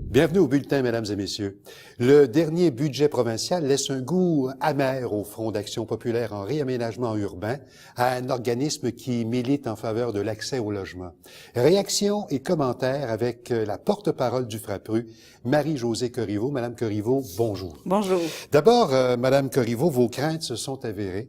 Bienvenue au bulletin, mesdames et messieurs. Le dernier budget provincial laisse un goût amer au Front d'action populaire en réaménagement urbain à un organisme qui milite en faveur de l'accès au logement. Réactions et commentaires avec la porte-parole du FRAPRU, Marie-Josée Corriveau. Madame Corriveau, bonjour. Bonjour. D'abord, Madame Corriveau, vos craintes se sont avérées.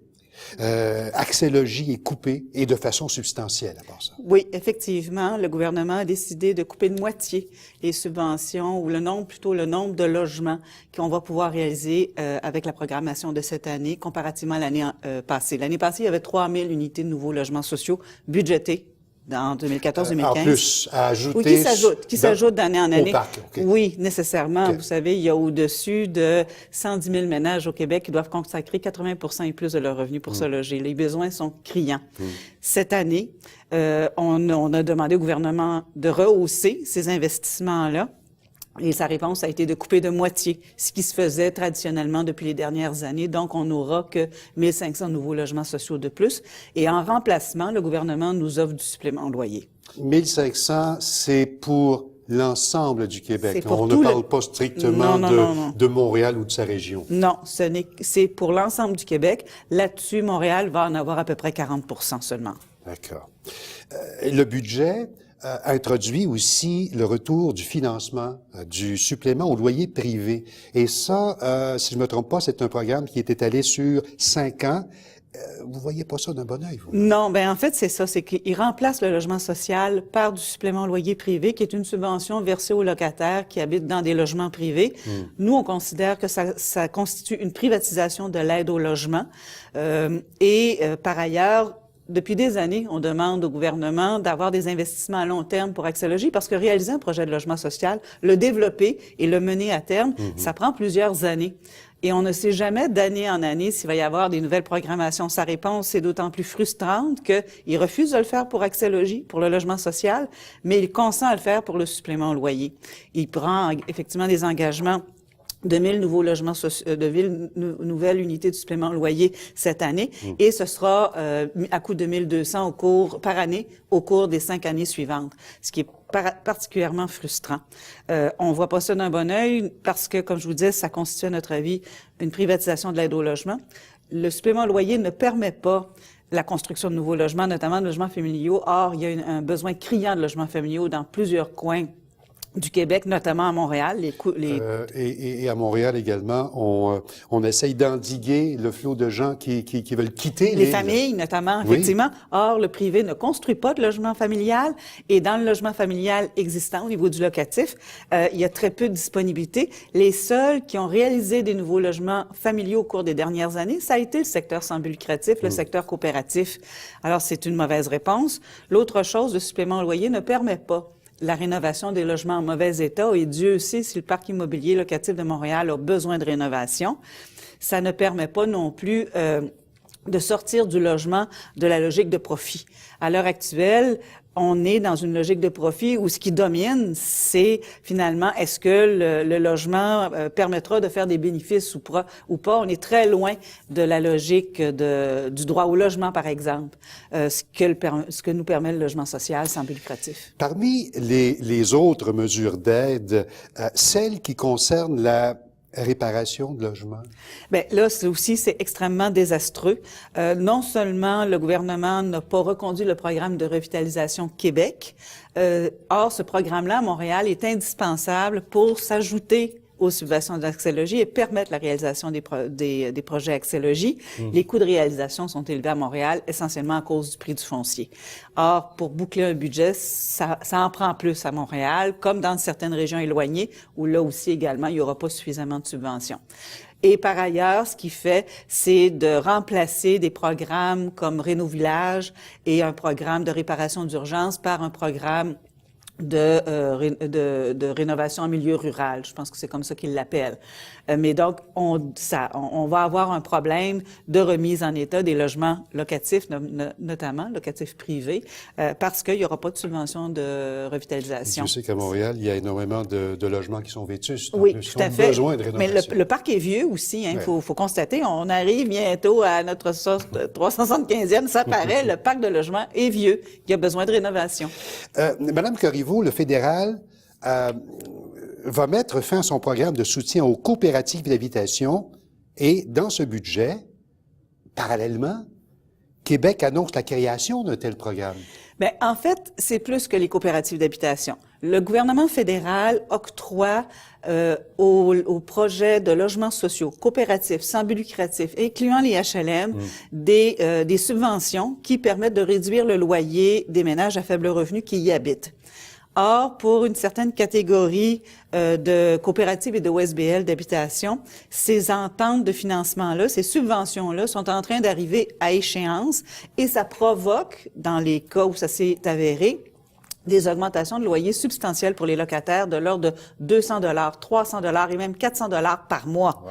Accès logis est coupé et de façon substantielle à part ça. Oui, effectivement, le gouvernement a décidé de couper de moitié les subventions ou le nombre de logements qu'on va pouvoir réaliser avec la programmation de cette année comparativement à l'année passée. L'année passée, il y avait 3000 unités de nouveaux logements sociaux budgétés en 2014-2015. En plus, à ajouter... Oui, qui s'ajoutent d'année en année. Au parc, okay. Oui, nécessairement. Okay. Vous savez, il y a au-dessus de 110 000 ménages au Québec qui doivent consacrer 80 % et plus de leurs revenus pour se loger. Les besoins sont criants. Cette année, on a demandé au gouvernement de rehausser ces investissements-là. Et sa réponse a été de couper de moitié ce qui se faisait traditionnellement depuis les dernières années. Donc, on n'aura que 1500 nouveaux logements sociaux de plus. Et en remplacement, le gouvernement nous offre du supplément au loyer. 1500, c'est pour l'ensemble du Québec. On ne parle pas strictement de Montréal ou de sa région. Non, c'est pour l'ensemble du Québec. Là-dessus, Montréal va en avoir à peu près 40 % seulement. D'accord. Le budget introduit aussi le retour du financement du supplément au loyer privé. Et ça, si je ne me trompe pas, c'est un programme qui est étalé sur 5 ans. Vous voyez pas ça d'un bon œil, vous? Non, ben en fait, c'est ça, c'est qu'il remplace le logement social par du supplément au loyer privé, qui est une subvention versée aux locataires qui habitent dans des logements privés. Nous, on considère que ça constitue une privatisation de l'aide au logement. Par ailleurs, depuis des années, on demande au gouvernement d'avoir des investissements à long terme pour Accès Logis parce que réaliser un projet de logement social, le développer et le mener à terme, ça prend plusieurs années. Et on ne sait jamais d'année en année s'il va y avoir des nouvelles programmations. Sa réponse est d'autant plus frustrante qu'il refuse de le faire pour Accès Logis, pour le logement social, mais il consent à le faire pour le supplément au loyer. Il prend effectivement des engagements de 1000 nouveaux logements sociaux, nouvelles unités de supplément au loyer cette année, et ce sera à coût de 1200 par année au cours des 5 années suivantes, ce qui est particulièrement frustrant. On voit pas ça d'un bon œil parce que, comme je vous disais, ça constitue à notre avis une privatisation de l'aide au logement. Le supplément au loyer ne permet pas la construction de nouveaux logements, notamment de logements familiaux. Or, il y a un besoin criant de logements familiaux dans plusieurs coins du Québec, notamment à Montréal. Et à Montréal également, on essaye d'endiguer le flot de gens qui veulent quitter les familles, notamment, effectivement. Or, le privé ne construit pas de logement familial et dans le logement familial existant au niveau du locatif, il y a très peu de disponibilité. Les seuls qui ont réalisé des nouveaux logements familiaux au cours des dernières années, ça a été le secteur sans but lucratif, le secteur coopératif. Alors, c'est une mauvaise réponse. L'autre chose, le supplément au loyer ne permet pas la rénovation des logements en mauvais état, et Dieu sait si le parc immobilier locatif de Montréal a besoin de rénovation. Ça ne permet pas non plus de sortir du logement de la logique de profit. À l'heure actuelle, on est dans une logique de profit où ce qui domine, c'est finalement, est-ce que le logement permettra de faire des bénéfices ou pas? On est très loin de la logique du droit au logement, par exemple, ce que nous permet le logement social sans but lucratif. Parmi les autres mesures d'aide, celles qui concernent la réparation de logements? Bien, là, c'est extrêmement désastreux. Non seulement le gouvernement n'a pas reconduit le programme de revitalisation Québec, or, ce programme-là, à Montréal, est indispensable pour s'ajouter aux subventions d'Accès Logis et permettre la réalisation des projets Accès Logis. Les coûts de réalisation sont élevés à Montréal, essentiellement à cause du prix du foncier. Or, pour boucler un budget, ça en prend plus à Montréal, comme dans certaines régions éloignées, où là aussi également, il n'y aura pas suffisamment de subventions. Et par ailleurs, ce qu'il fait, c'est de remplacer des programmes comme Rénovillage et un programme de réparation d'urgence par un programme de rénovation en milieu rural. Je pense que c'est comme ça qu'ils l'appellent. Mais donc, on va avoir un problème de remise en état des logements locatifs, notamment locatifs privés, parce qu'il n'y aura pas de subvention de revitalisation. Je sais qu'à Montréal, il y a énormément de logements qui sont vétustes. Oui, tout à fait. Qui ont besoin de rénovation. Mais le parc est vieux aussi, hein. Faut constater. On arrive bientôt à notre 375e. Ça paraît, le parc de logements est vieux. Il y a besoin de rénovation. Madame Corriveau, le fédéral va mettre fin à son programme de soutien aux coopératives d'habitation et dans ce budget, parallèlement, Québec annonce la création d'un tel programme. Bien, en fait, c'est plus que les coopératives d'habitation. Le gouvernement fédéral octroie aux projets de logements sociaux, coopératifs, sans but lucratif, incluant les HLM, des subventions qui permettent de réduire le loyer des ménages à faible revenu qui y habitent. Or, pour une certaine catégorie de coopératives et de OSBL d'habitation, ces ententes de financement-là, ces subventions-là sont en train d'arriver à échéance et ça provoque, dans les cas où ça s'est avéré, des augmentations de loyer substantielles pour les locataires de l'ordre de 200 $, 300 $ et même 400 $ par mois.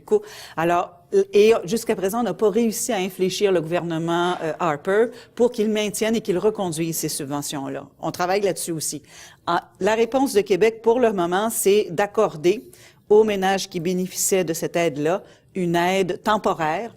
Wow. Alors, et jusqu'à présent, on n'a pas réussi à infléchir le gouvernement Harper pour qu'il maintienne et qu'il reconduise ces subventions-là. On travaille là-dessus aussi. La réponse de Québec, pour le moment, c'est d'accorder aux ménages qui bénéficiaient de cette aide-là une aide temporaire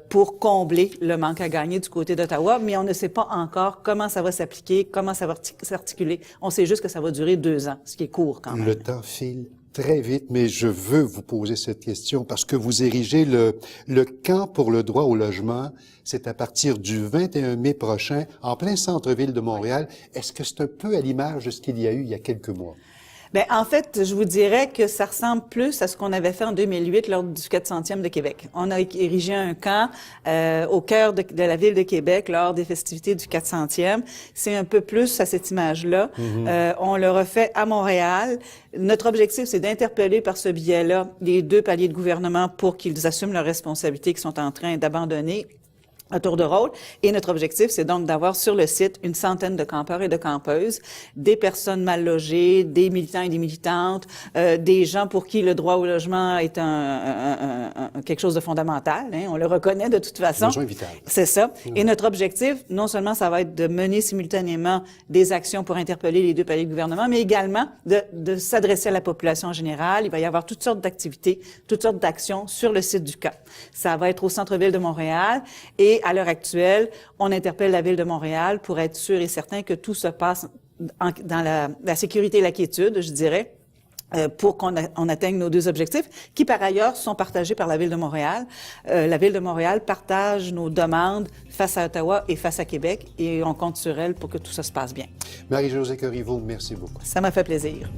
pour combler le manque à gagner du côté d'Ottawa, mais on ne sait pas encore comment ça va s'appliquer, comment ça va s'articuler. On sait juste que ça va durer 2 ans, ce qui est court quand même. Le temps file très vite, mais je veux vous poser cette question parce que vous érigez le camp pour le droit au logement. C'est à partir du 21 mai prochain, en plein centre-ville de Montréal. Est-ce que c'est un peu à l'image de ce qu'il y a eu il y a quelques mois? Bien, en fait, je vous dirais que ça ressemble plus à ce qu'on avait fait en 2008 lors du 400e de Québec. On a érigé un camp au cœur de la ville de Québec lors des festivités du 400e. C'est un peu plus à cette image-là. On le refait à Montréal. Notre objectif, c'est d'interpeller par ce biais-là les 2 paliers de gouvernement pour qu'ils assument leurs responsabilités qu'ils sont en train d'abandonner à tour de rôle. Et notre objectif, c'est donc d'avoir sur le site une centaine de campeurs et de campeuses, des personnes mal logées, des militants et des militantes, des gens pour qui le droit au logement est quelque chose de fondamental. Hein, on le reconnaît de toute façon. Besoin vital. C'est ça. Et notre objectif, non seulement ça va être de mener simultanément des actions pour interpeller les 2 paliers de gouvernement, mais également de s'adresser à la population en général. Il va y avoir toutes sortes d'activités, toutes sortes d'actions sur le site du camp. Ça va être au centre-ville de Montréal et à l'heure actuelle, on interpelle la Ville de Montréal pour être sûr et certain que tout se passe dans la sécurité et la quiétude, je dirais, pour qu'on atteigne nos 2 objectifs, qui par ailleurs sont partagés par la Ville de Montréal. La Ville de Montréal partage nos demandes face à Ottawa et face à Québec, et on compte sur elle pour que tout ça se passe bien. Marie-Josée Corriveau, merci beaucoup. Ça m'a fait plaisir.